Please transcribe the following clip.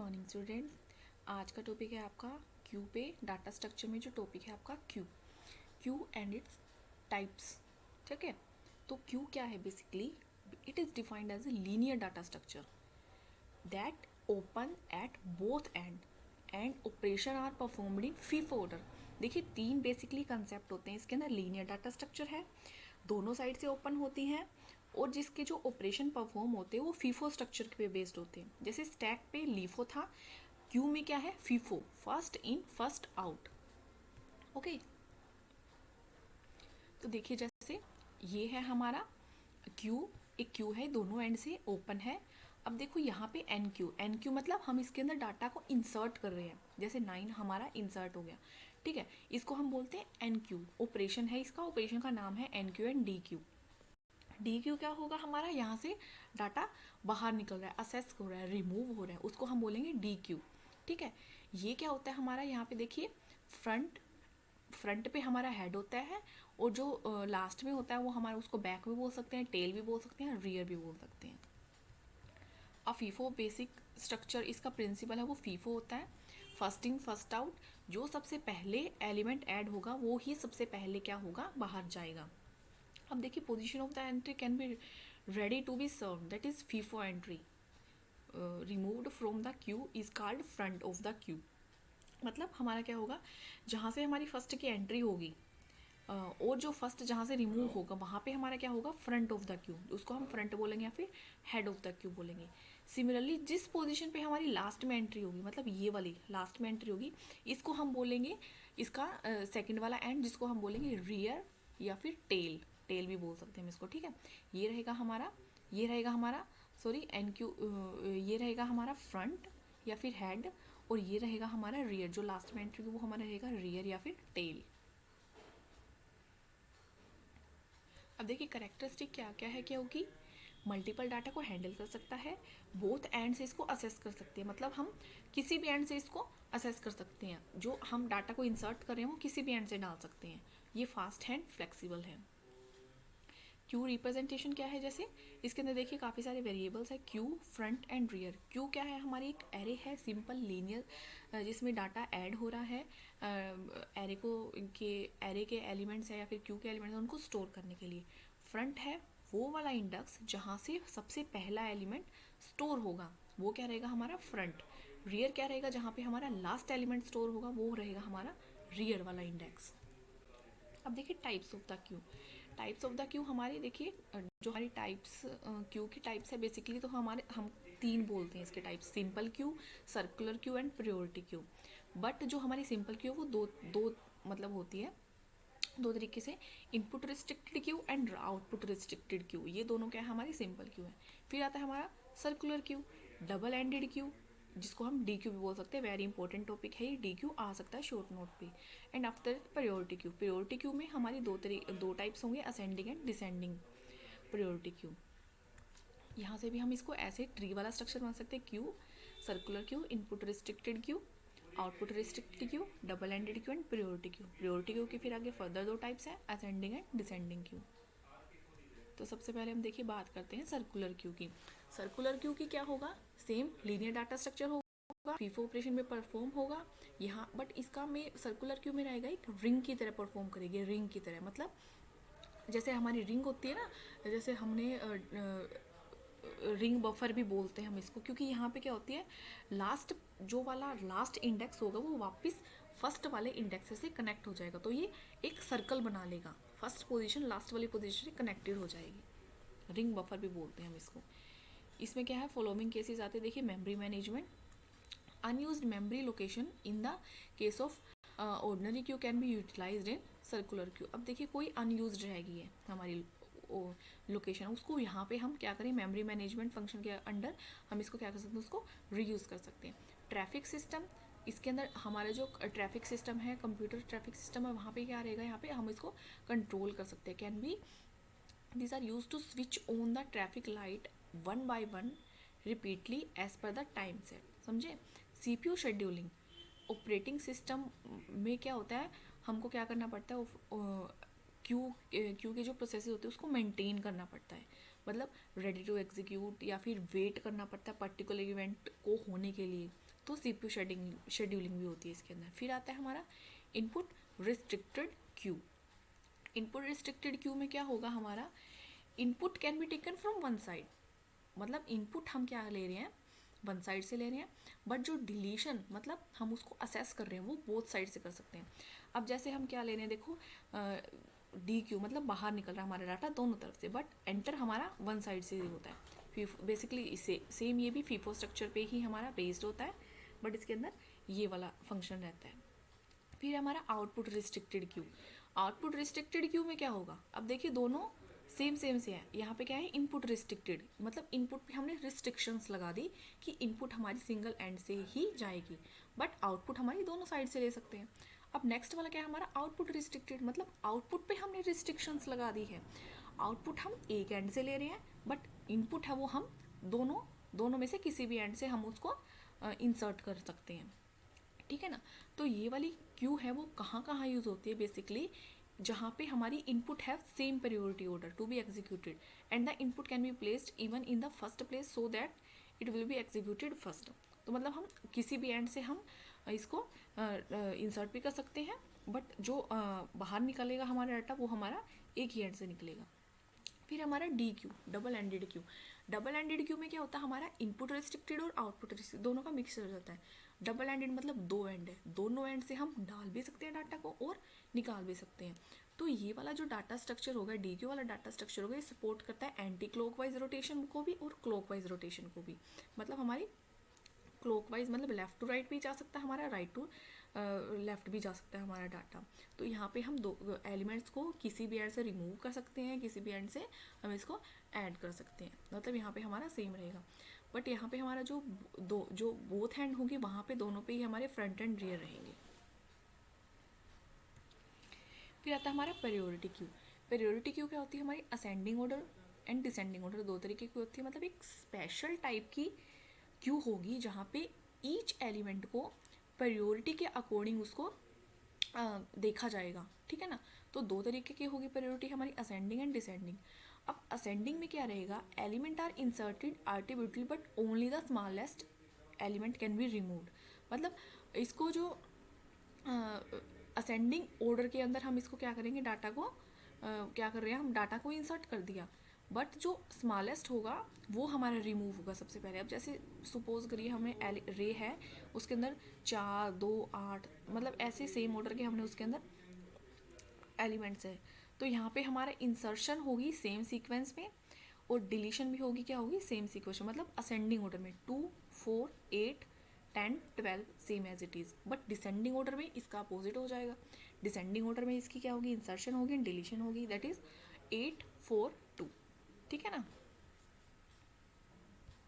Morning student. आज का topic है आपका क्यू पे। डाटा स्ट्रक्चर में जो टॉपिक है आपका क्यू एंड इट्स टाइप्स। ठीक है, तो क्यू क्या है? Basically it is defined as a linear data structure that open at both end operation are performed in FIFO order. देखिए, तीन बेसिकली कंसेप्ट होते हैं इसके अंदर। लीनियर डाटा स्ट्रक्चर है, दोनों साइड से ओपन होती हैं, और जिसके जो ऑपरेशन परफॉर्म होते हैं वो फीफो स्ट्रक्चर पे बेस्ड होते हैं। जैसे स्टैक पे लीफो था, क्यू में क्या है? FIFO, first in first out. Okay, तो देखिए जैसे ये है हमारा क्यू, एक क्यू है, दोनों एंड से ओपन है। अब देखो यहाँ पे एन क्यू मतलब हम इसके अंदर डाटा को इंसर्ट कर रहे हैं। जैसे 9 हमारा इंसर्ट हो गया, ठीक है, इसको हम बोलते हैं एन क्यू। ऑपरेशन है इसका, ऑपरेशन का नाम है enqueue and dequeue. Dequeue क्या होगा हमारा? यहाँ से डाटा बाहर निकल रहा है, असेस हो रहा है, रिमूव हो रहा है, उसको हम बोलेंगे डी क्यू। ठीक है, ये क्या होता है हमारा? यहाँ पे देखिए, फ्रंट पे हमारा हेड होता है, और जो लास्ट में होता है वो हमारा, उसको बैक भी बोल सकते हैं, टेल भी बोल सकते हैं, रियर भी बोल सकते हैं। अब फीफो बेसिक स्ट्रक्चर, इसका प्रिंसिपल है वो फीफो होता है, फर्स्ट इन फर्स्ट आउट। जो सबसे पहले एलिमेंट ऐड होगा वो ही सबसे पहले क्या होगा? बाहर जाएगा। अब देखिए, position of the entry can be ready to be serve, that is FIFO entry removed from the queue is called front of the queue. मतलब हमारा क्या होगा? जहाँ से हमारी फर्स्ट की एंट्री होगी और जो फर्स्ट जहाँ से रिमूव होगा वहाँ पे हमारा क्या होगा? फ्रंट ऑफ द क्यू, उसको हम फ्रंट बोलेंगे या फिर हेड ऑफ द क्यू बोलेंगे। सिमिलरली जिस पोजीशन पे हमारी लास्ट में एंट्री होगी, मतलब ये वाली लास्ट में एंट्री होगी, इसको हम बोलेंगे, इसका सेकंड वाला एंड, जिसको हम बोलेंगे रियर या फिर टेल। टेल भी बोल सकते हैं हम इसको। ठीक है, ये रहेगा हमारा, ये रहेगा हमारा, सॉरी एन क्यू, ये रहेगा हमारा फ्रंट या फिर हेड, और ये रहेगा हमारा रियर। जो लास्ट में एंट्री होगी वो हमारा रहेगा रियर या फिर टेल। अब देखिए, करेक्टरिस्टिक क्या क्या है, क्या होगी? मल्टीपल डाटा को हैंडल कर सकता है, बोथ एंड से इसको असेस कर सकते हैं, मतलब हम किसी भी एंड से इसको असेस कर सकते हैं। जो हम डाटा को इंसर्ट कर रहे हैं वो किसी भी एंड से डाल सकते हैं। ये फास्ट हैंड फ्लेक्सिबल है। क्यू रिप्रेजेंटेशन क्या है? जैसे इसके अंदर देखिए काफ़ी सारे वेरिएबल्स है, Q, front end rear. Q क्या है? हमारी एक एरे है, सिंपल लीनियर, जिसमें डाटा ऐड हो रहा है एरे को, के एरे के एलिमेंट्स है या फिर क्यू के एलिमेंट्स है, उनको स्टोर करने के लिए। फ्रंट है वो वाला इंडेक्स जहाँ से सबसे पहला एलिमेंट स्टोर होगा, वो क्या रहेगा? हमारा फ्रंट। रियर क्या रहेगा? जहाँ पे हमारा लास्ट एलिमेंट स्टोर होगा वो रहेगा हमारा रियर वाला इंडेक्स। अब देखिए types of the Q. Types of the Q हमारी देखिए, जो हमारी टाइप्स क्यू की टाइप्स है बेसिकली, तो हम तीन बोलते हैं इसके types: simple Q, circular queue and priority queue. But जो हमारी सिंपल क्यू वो दो दो मतलब होती है, दो तरीके से, input restricted queue and output restricted queue. ये दोनों क्या है? हमारी सिंपल क्यू है। फिर आता है हमारा circular queue, double ended queue, जिसको हम डी क्यू भी बोल सकते हैं। वेरी इंपॉर्टेंट टॉपिक है ये, डी क्यू आ सकता है शॉर्ट नोट पे। And after priority queue, priority queue में हमारी दो टाइप्स होंगे, ascending and descending priority queue. यहाँ से भी हम इसको ऐसे ट्री वाला स्ट्रक्चर बना सकते हैं: Q, circular queue, input restricted queue, output restricted queue, double ended queue and priority queue. Priority queue की फिर आगे फर्दर दो टाइप्स हैं, असेंडिंग एंड डिसेंडिंग क्यू। तो सबसे पहले हम देखिए बात करते हैं सर्कुलर क्यू की। सर्कुलर क्यू की क्या होगा? सेम लीनियर डाटा स्ट्रक्चर होगा, फीफो ऑपरेशन में परफॉर्म होगा यहाँ, बट इसका में सर्कुलर क्यू में रहेगा एक रिंग की तरह परफॉर्म करेगी। रिंग की तरह मतलब जैसे हमारी रिंग होती है ना, जैसे हमने रिंग बफर भी बोलते हैं हम इसको, क्योंकि यहाँ पे क्या होती है, लास्ट जो वाला लास्ट इंडेक्स होगा वो वापस फर्स्ट वाले इंडेक्स से कनेक्ट हो जाएगा, तो ये एक सर्कल बना लेगा, फर्स्ट पोजीशन लास्ट वाली पोजीशन से कनेक्टेड हो जाएगी। रिंग बफर भी बोलते हैं हम इसको। इसमें क्या है, फॉलोइंग केसेस आते हैं। देखिए, memory management, unused memory location in the case of ordinary queue can be utilized in circular queue. अब देखिए कोई अनयूज्ड रहेगी है हमारी लोकेशन, उसको यहाँ पे हम क्या करें, मेमोरी मैनेजमेंट फंक्शन के अंडर हम इसको क्या कर सकते हैं, उसको रीयूज कर सकते हैं। ट्रैफिक सिस्टम, इसके अंदर हमारा जो ट्रैफिक सिस्टम है, कंप्यूटर ट्रैफिक सिस्टम है, वहाँ पे क्या रहेगा, यहाँ पे हम इसको कंट्रोल कर सकते हैं। Can be these are used to switch on the traffic light one by one repeatedly as per the time set। समझे? सीपीयू शेड्यूलिंग, ऑपरेटिंग सिस्टम में क्या होता है, हमको क्या करना पड़ता है, क्यू के जो प्रोसेस होते हैं उसको मेंटेन करना पड़ता है, मतलब रेडी टू एग्जीक्यूट या फिर वेट करना पड़ता है पर्टिकुलर इवेंट को होने के लिए। तो CPU शेड्यूलिंग भी होती है इसके अंदर। फिर आता है हमारा input restricted queue. Input restricted queue में क्या होगा हमारा, input can be taken from one side, मतलब इनपुट हम क्या ले रहे हैं, वन साइड से ले रहे हैं, बट जो डिलीशन मतलब हम उसको असेस कर रहे हैं वो बोथ साइड से कर सकते हैं। अब जैसे हम क्या ले रहे हैं, देखो डी क्यू मतलब बाहर निकल रहा है हमारा डाटा दोनों तरफ से, बट एंटर हमारा वन साइड से होता है। बेसिकली इसे सेम ये भी फीफो स्ट्रक्चर पे ही हमारा बेस्ड होता है, बट इसके अंदर ये वाला फंक्शन रहता है। फिर हमारा output restricted queue. Output restricted queue में क्या होगा, अब देखिए दोनों सेम से है। यहाँ पे क्या है, इनपुट रिस्ट्रिक्टेड, मतलब इनपुट पे हमने रिस्ट्रिक्शंस लगा दी कि इनपुट हमारी सिंगल एंड से ही जाएगी, बट आउटपुट हमारी दोनों साइड से ले सकते हैं। अब नेक्स्ट वाला क्या है हमारा आउटपुट रिस्ट्रिक्टेड, मतलब आउटपुट पे हमने रिस्ट्रिक्शंस लगा दी है। आउटपुट हम एक एंड से ले रहे हैं, बट इनपुट है वो हम दोनों में से किसी भी एंड से हम उसको इंसर्ट कर सकते हैं, ठीक है ना। तो ये वाली क्यू है वो कहाँ कहाँ यूज़ होती है, बेसिकली जहाँ पे हमारी input have same priority order to be executed and the input can be placed even in the first place so that it will be executed first. तो मतलब हम किसी भी एंड से हम इसको इंसर्ट भी कर सकते हैं, बट जो बाहर निकलेगा हमारा डाटा वो हमारा एक ही एंड से निकलेगा। फिर हमारा D Q, double ended queue. Double ended queue में क्या होता है, हमारा इनपुट रिस्ट्रिक्टेड और आउटपुट रिस्ट्रिक्टेड दोनों का मिक्सचर हो जाता है। डबल एंडेड मतलब दो एंड है, दोनों एंड से हम डाल भी सकते हैं डाटा को और निकाल भी सकते हैं। तो ये वाला जो डाटा स्ट्रक्चर होगा, डी क्यू वाला डाटा स्ट्रक्चर होगा, ये सपोर्ट करता है एंटी क्लॉकवाइज रोटेशन को भी और क्लॉकवाइज रोटेशन को भी। मतलब हमारी क्लॉकवाइज मतलब लेफ्ट टू राइट भी जा सकता है हमारा, राइट टू लेफ्ट भी जा सकता है हमारा डाटा। तो यहाँ पे हम दो एलिमेंट्स को किसी भी एंड से रिमूव कर सकते हैं, किसी भी एंड से हम इसको ऐड कर सकते हैं, मतलब यहाँ पे हमारा सेम रहेगा। बट यहाँ पे हमारा जो बोथ हैंड होंगे वहाँ पे दोनों पे ही हमारे फ्रंट एंड रियर रहेंगे। फिर आता है हमारा प्रायोरिटी क्यू। प्रायोरिटी क्यू क्या होती है, हमारी ascending order and descending order दो तरीके की होती है, मतलब एक स्पेशल टाइप की क्यू होगी जहाँ पे ईच एलिमेंट को प्रायोरिटी के अकॉर्डिंग उसको देखा जाएगा, ठीक है ना। तो दो तरीके की होगी प्रायोरिटी हमारी, असेंडिंग एंड डिसेंडिंग। अब असेंडिंग में क्या रहेगा, element are inserted artificially but only the smallest element can be removed. मतलब इसको जो असेंडिंग ऑर्डर के अंदर हम इसको क्या करेंगे, डाटा को क्या कर रहे हैं हम, डाटा को इंसर्ट कर दिया, बट जो स्मॉलेस्ट होगा वो हमारा रिमूव होगा सबसे पहले। अब जैसे सपोज करिए हमें रे है, उसके अंदर 4, 2, 8 मतलब ऐसे सेम ऑर्डर के हमने उसके अंदर एलिमेंट्स है, तो यहाँ पे हमारा इंसर्शन होगी सेम सीक्वेंस में और डिलीशन भी होगी क्या होगी, सेम सीक्वेंस, मतलब असेंडिंग ऑर्डर में 2, 4, 8, 10, 12 same as it is. But descending order में इसका अपोजिट हो जाएगा। डिसेंडिंग ऑर्डर में इसकी क्या होगी, इंसर्शन होगी, डिलीशन होगी, दैट इज 8, 4, 2, ठीक है ना।